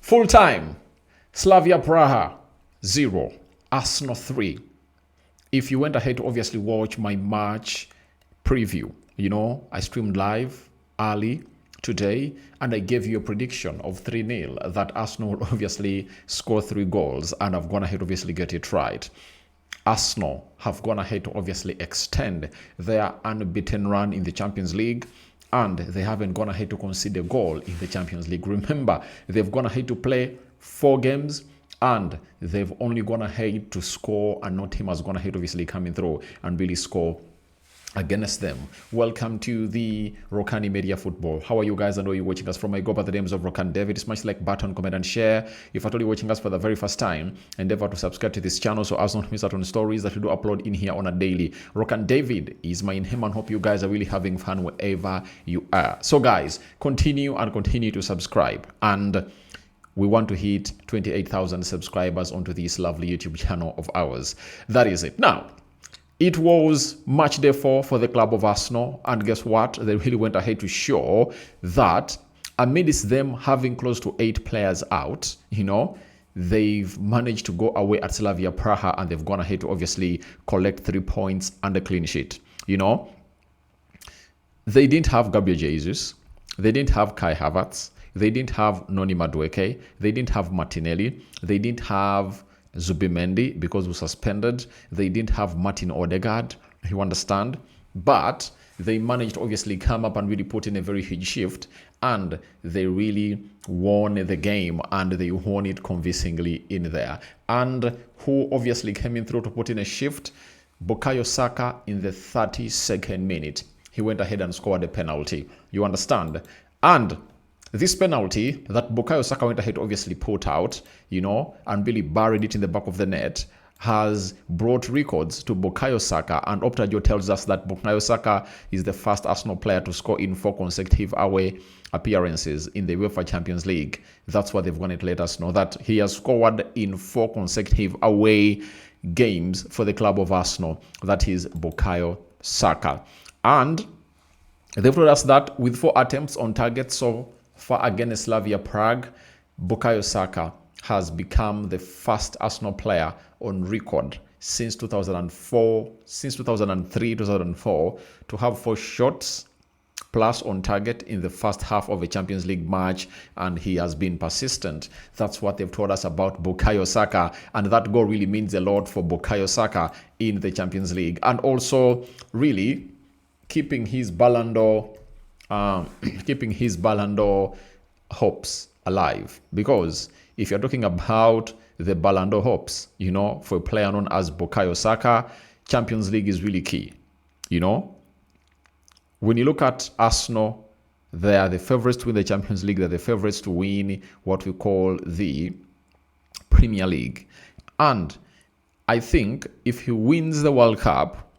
Full time, Slavia Praha 0, Arsenal 3. If you went ahead to obviously watch my match preview, I streamed live early today and I gave you a prediction of 3-0 that Arsenal will obviously score 3 goals, and I've gone ahead to obviously get it right. Arsenal have gone ahead to obviously extend their unbeaten run in the Champions League, and they haven't gone ahead to concede a goal in the Champions League. Remember, they've gone ahead to play 4 games and they've only gone ahead to score, and no team has gone ahead obviously coming through and really score against them. Welcome to the Rokani Media Football. How are you guys? I know you're watching us from my go by the names of Rokani David. Smash like button, comment and share. If at all you're watching us for the very first time, endeavor to subscribe to this channel so as not to miss out on stories that we do upload in here on a daily. Rokani David is my name, and hope you guys are really having fun wherever you are. So guys, continue to subscribe, and we want to hit 28,000 subscribers onto this lovely YouTube channel of ours. That is it. Now, it was match day 4 for the club of Arsenal, and guess what? They really went ahead to show that amidst them having close to 8 players out, they've managed to go away at Slavia Praha and they've gone ahead to obviously collect 3 points and a clean sheet. They didn't have Gabriel Jesus, they didn't have Kai Havertz, they didn't have Noni Madueke, they didn't have Martinelli, they didn't have Zubimendi because he was suspended, they didn't have Martin Odegaard, you understand? But they managed to obviously come up and really put in a very huge shift, and they really won the game, and they won it convincingly in there. And who obviously came in through to put in a shift? Bukayo Saka in the 32nd minute. He went ahead and scored a penalty, you understand? And this penalty that Bukayo Saka went ahead to obviously put out, and really buried it in the back of the net, has brought records to Bukayo Saka. And Optajo tells us that Bukayo Saka is the first Arsenal player to score in 4 consecutive away appearances in the UEFA Champions League. That's what they've wanted to let us know, that he has scored in 4 consecutive away games for the club of Arsenal. That is Bukayo Saka. And they've told us that with 4 attempts on target so far against Slavia Prague, Bukayo Saka has become the first Arsenal player on record since 2003, 2004 to have 4 shots plus on target in the first half of a Champions League match, and he has been persistent. That's what they've told us about Bukayo Saka, and that goal really means a lot for Bukayo Saka in the Champions League, and also really keeping his Ballon d'Or hopes alive. Because if you're talking about the Ballon d'Or hopes, for a player known as Bukayo Saka, Champions League is really key. When you look at Arsenal, they are the favorites to win the Champions League. They're the favorites to win what we call the Premier League. And I think if he wins the World Cup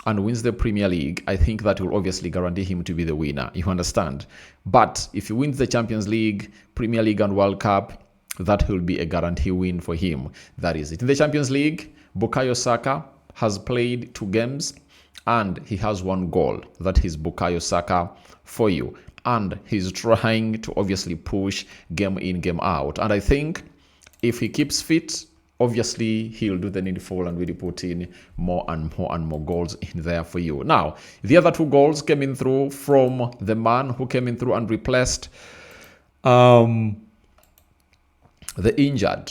and wins the Premier League, I think that will obviously guarantee him to be the winner. You understand? But if he wins the Champions League, Premier League and World Cup, that will be a guarantee win for him. That is it. In the Champions League, Bukayo Saka has played 2 games and he has 1 goal. That is Bukayo Saka for you. And he's trying to obviously push game in, game out. And I think if he keeps fit, obviously he'll do the needful and really put in more and more goals in there for you. Now, the other 2 goals came in through from the man who came in through and replaced the injured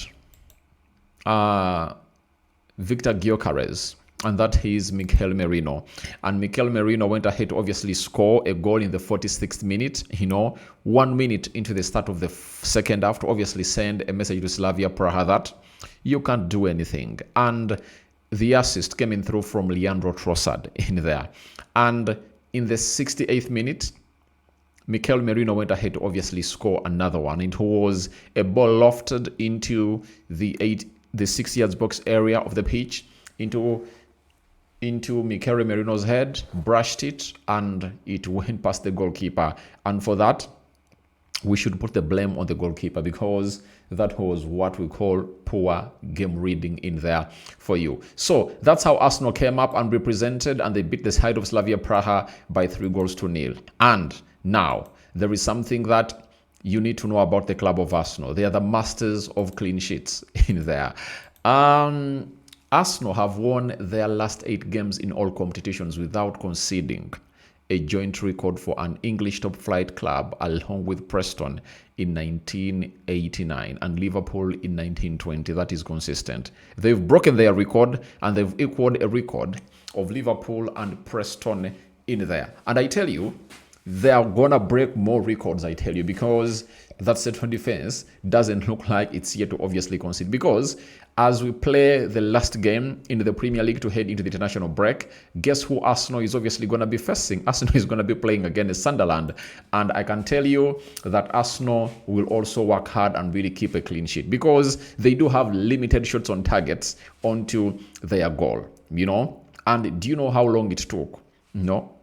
Victor Gyökeres, and that is Mikel Merino. And Mikel Merino went ahead to obviously score a goal in the 46th minute, 1 minute into the start of the second half, to obviously send a message to Slavia Praha that you can't do anything. And the assist came in through from Leandro Trossard in there. And in the 68th minute, Mikel Merino went ahead to obviously score another one. It was a ball lofted into the 6 yards box area of the pitch, into Mikel Merino's head, brushed it, and it went past the goalkeeper. And for that, we should put the blame on the goalkeeper, because that was what we call poor game reading in there for you. So that's how Arsenal came up and represented, and they beat the side of Slavia Praha by 3-0. And now there is something that you need to know about the club of Arsenal. They are the masters of clean sheets in there. Arsenal have won their last 8 games in all competitions without conceding, a joint record for an English top flight club along with Preston in 1989 and Liverpool in 1920. That is consistent. They've broken their record and they've equaled a record of Liverpool and Preston in there. And I tell you, they are gonna break more records, I tell you, because that central defense doesn't look like it's yet to obviously concede. Because as we play the last game in the Premier League to head into the international break, guess who Arsenal is obviously going to be facing? Arsenal is going to be playing against Sunderland. And I can tell you that Arsenal will also work hard and really keep a clean sheet because they do have limited shots on targets onto their goal, you know. And do you know how long it took? No.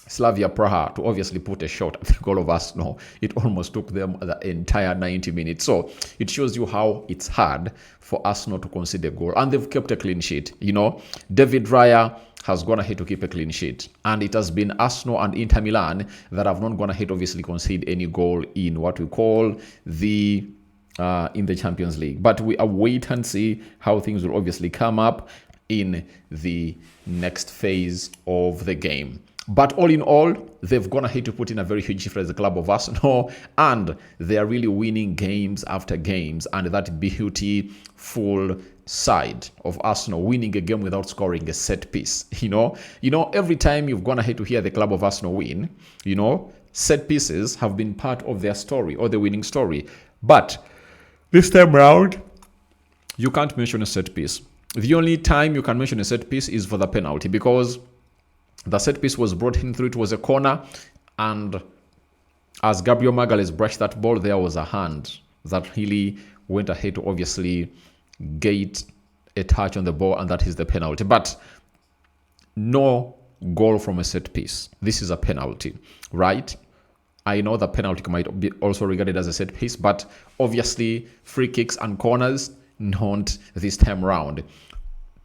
Slavia Prague to obviously put a shot at the goal of Arsenal. It almost took them the entire 90 minutes. So it shows you how it's hard for Arsenal to concede a goal. And they've kept a clean sheet. You know, David Raya has gone ahead to keep a clean sheet. And it has been Arsenal and Inter Milan that have not gone ahead obviously concede any goal in what we call the in the Champions League. But we await and see how things will obviously come up in the next phase of the game. But all in all, they've gone ahead to put in a very huge shift as the club of Arsenal, and they are really winning games after games. And that beautiful side of Arsenal winning a game without scoring a set piece. You know, every time you've gone ahead to hear the club of Arsenal win, you know, set pieces have been part of their story or the winning story. But this time round, you can't mention a set piece. The only time you can mention a set piece is for the penalty, because the set piece was brought in through, it was a corner, and as Gabriel Magalhaes brushed that ball, there was a hand that really went ahead to obviously get a touch on the ball, and that is the penalty. But no goal from a set piece. This is a penalty, right? I know the penalty might be also regarded as a set piece, but obviously free kicks and corners, not this time round.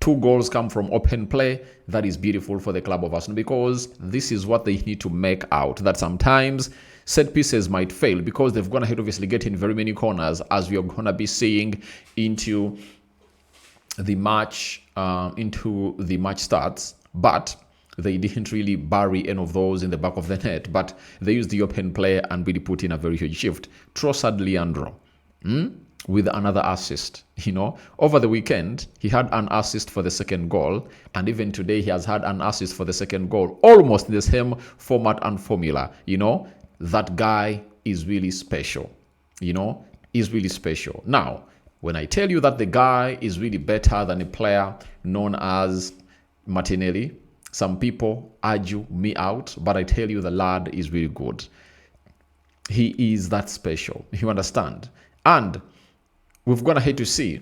2 goals come from open play. That is beautiful for the club of Arsenal, because this is what they need to make out, that sometimes set pieces might fail because they've gone ahead obviously getting very many corners, as we are going to be seeing into the match starts. But they didn't really bury any of those in the back of the net, but they used the open play and really put in a very huge shift. Trossard Leandro with another assist. You know, over the weekend, he had an assist for the second goal, and even today he has had an assist for the second goal, almost the same format and formula. You know, that guy is really special. You know, is really special. Now, when I tell you that the guy is really better than a player known as Martinelli, some people argue me out, but I tell you the lad is really good. He is that special. You understand? And we've gone ahead to see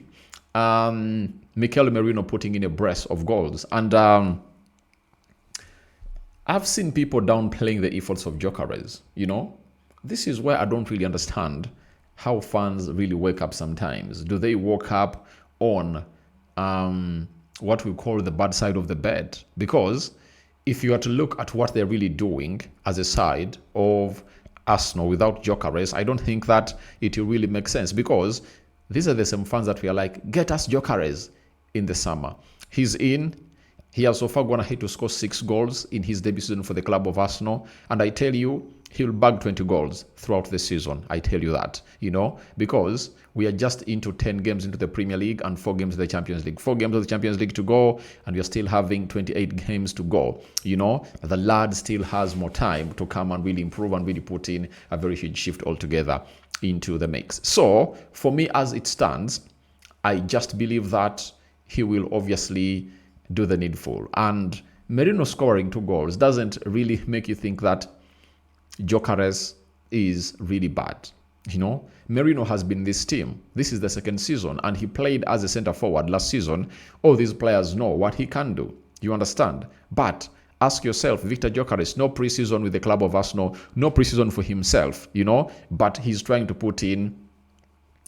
Mikel Merino putting in a brace of goals. And I've seen people downplaying the efforts of Gyökeres. You know, this is where I don't really understand how fans really wake up sometimes. Do they wake up on what we call the bad side of the bed? Because if you are to look at what they're really doing as a side of Arsenal without Gyökeres, I don't think that it will really make sense, because these are the same fans that we are like, get us Gyökeres in the summer. He's in. He has so far gone ahead to score 6 goals in his debut season for the club of Arsenal. And I tell you, he'll bag 20 goals throughout the season. I tell you that, you know, because we are just into 10 games into the Premier League and 4 games of the Champions League. 4 games of the Champions League to go, and we are still having 28 games to go. You know, the lad still has more time to come and really improve and really put in a very huge shift altogether into the mix. So for me, as it stands, I just believe that he will obviously do the needful. And Merino scoring 2 goals doesn't really make you think that Gyökeres is really bad. You know, Merino has been this team. This is the second season, and he played as a centre forward last season. All these players know what he can do. You understand? But ask yourself, Victor Gyökeres, no preseason with the club of Arsenal, no preseason for himself, you know, but he's trying to put in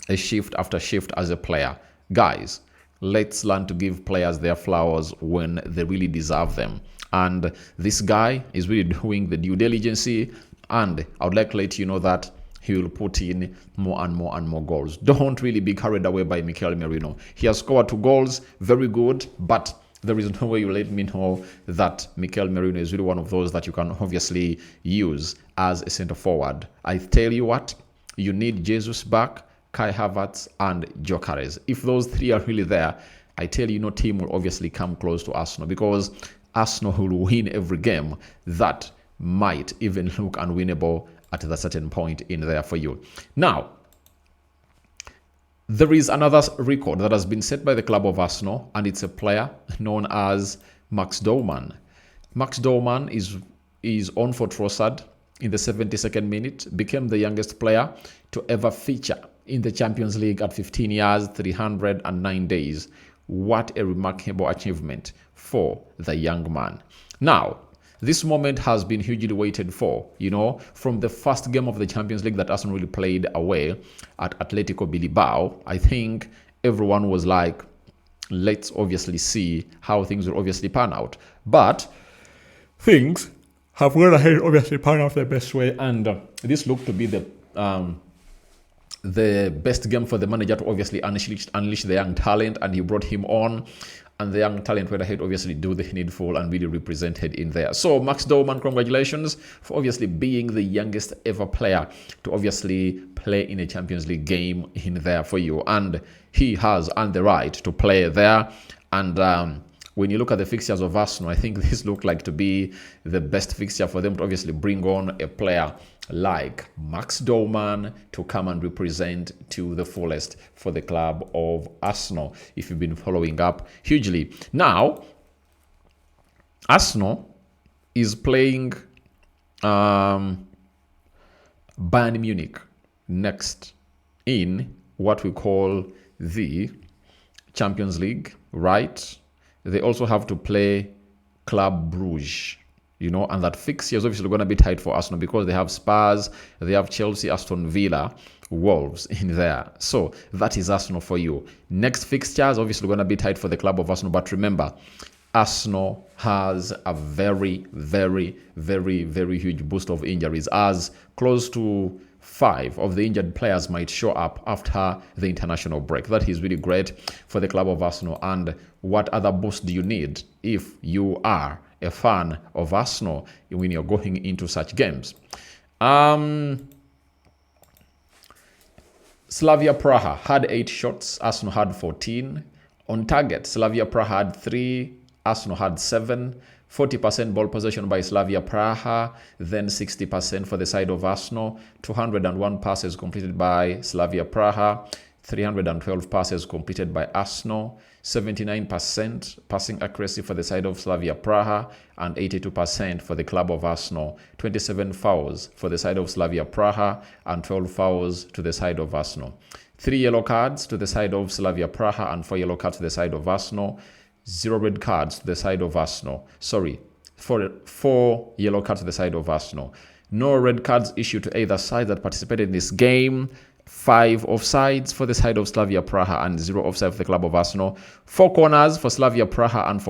a shift after shift as a player. Guys, let's learn to give players their flowers when they really deserve them. And this guy is really doing the due diligence. And I would like to let you know that he will put in more and more and more goals. Don't really be carried away by Mikel Merino. He has scored 2 goals, very good, but there is no way you let me know that Mikel Merino is really one of those that you can obviously use as a centre forward. I tell you what, you need Jesus back, Kai Havertz, and Gyökeres. If those 3 are really there, I tell you, no team will obviously come close to Arsenal, because Arsenal will win every game that might even look unwinnable at a certain point in there for you. Now, there is another record that has been set by the club of Arsenal, and it's a player known as Max Dorman. Max Dorman is on for Trossard in the 72nd minute, became the youngest player to ever feature in the Champions League at 15 years, 309 days. What a remarkable achievement for the young man. Now, this moment has been hugely waited for, from the first game of the Champions League that Arsenal really played away at Atletico Bilbao. I think everyone was like, let's obviously see how things will obviously pan out. But things have gone ahead, obviously pan out the best way, and this looked to be the best game for the manager to obviously unleash the young talent, and he brought him on. And the young talent went ahead, obviously, do the needful and really represented in there. So, Max Dorman, congratulations for obviously being the youngest ever player to obviously play in a Champions League game in there for you. And he has earned the right to play there. And when you look at the fixtures of Arsenal, I think this looked like to be the best fixture for them to obviously bring on a player like Max Dorman to come and represent to the fullest for the club of Arsenal, if you've been following up hugely. Now, Arsenal is playing Bayern Munich next in what we call the Champions League, right? They also have to play Club Brugge, and that fixture is obviously going to be tight for Arsenal because they have Spurs, they have Chelsea, Aston Villa, Wolves in there. So that is Arsenal for you. Next fixture is obviously going to be tight for the club of Arsenal, but remember, Arsenal has a very, very, very, very huge boost of injuries, as close to 5 of the injured players might show up after the international break. That is really great for the club of Arsenal. And what other boost do you need if you are a fan of Arsenal when you're going into such games? Slavia Praha had 8 shots, Arsenal had 14. On target, Slavia Praha had 3, Arsenal had 7. 40% ball possession by Slavia Praha, then 60% for the side of Arsenal. 201 passes completed by Slavia Praha, 312 passes completed by Arsenal. 79% passing accuracy for the side of Slavia Praha, and 82% for the club of Arsenal. 27 fouls for the side of Slavia Praha, and 12 fouls to the side of Arsenal. 3 yellow cards to the side of Slavia Praha, and 4 yellow cards to the side of Arsenal. 0 red cards to the side of Arsenal. 4 yellow cards to the side of Arsenal. No red cards issued to either side that participated in this game. 5 offsides for the side of Slavia Praha, and 0 offside for the club of Arsenal. 4 corners for Slavia Praha, and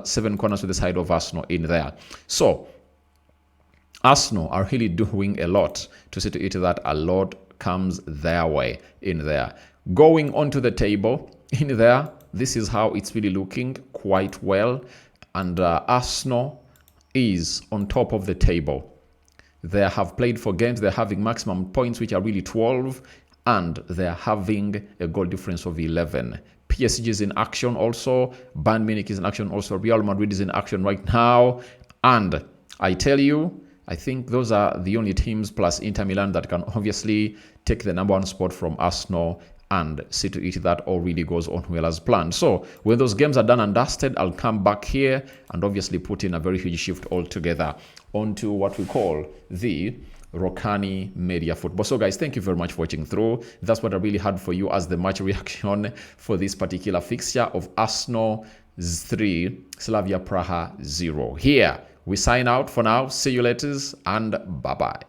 7 corners to the side of Arsenal in there. So, Arsenal are really doing a lot to see to it that a lot comes their way in there. Going onto the table in there, this is how it's really looking quite well. And Arsenal is on top of the table. They have played 4 games. They're having maximum points, which are really 12. And they're having a goal difference of 11. PSG is in action also. Bayern Munich is in action also. Real Madrid is in action right now. And I tell you, I think those are the only teams plus Inter Milan that can obviously take the number 1 spot from Arsenal and see to it that all really goes on well as planned. So when those games are done and dusted, I'll come back here and obviously put in a very huge shift altogether onto what we call the Rokani Media Football. So guys, thank you very much for watching through. That's what I really had for you as the match reaction for this particular fixture of Arsenal 3, Slavia Praha 0. Here we sign out for now. See you later and bye-bye.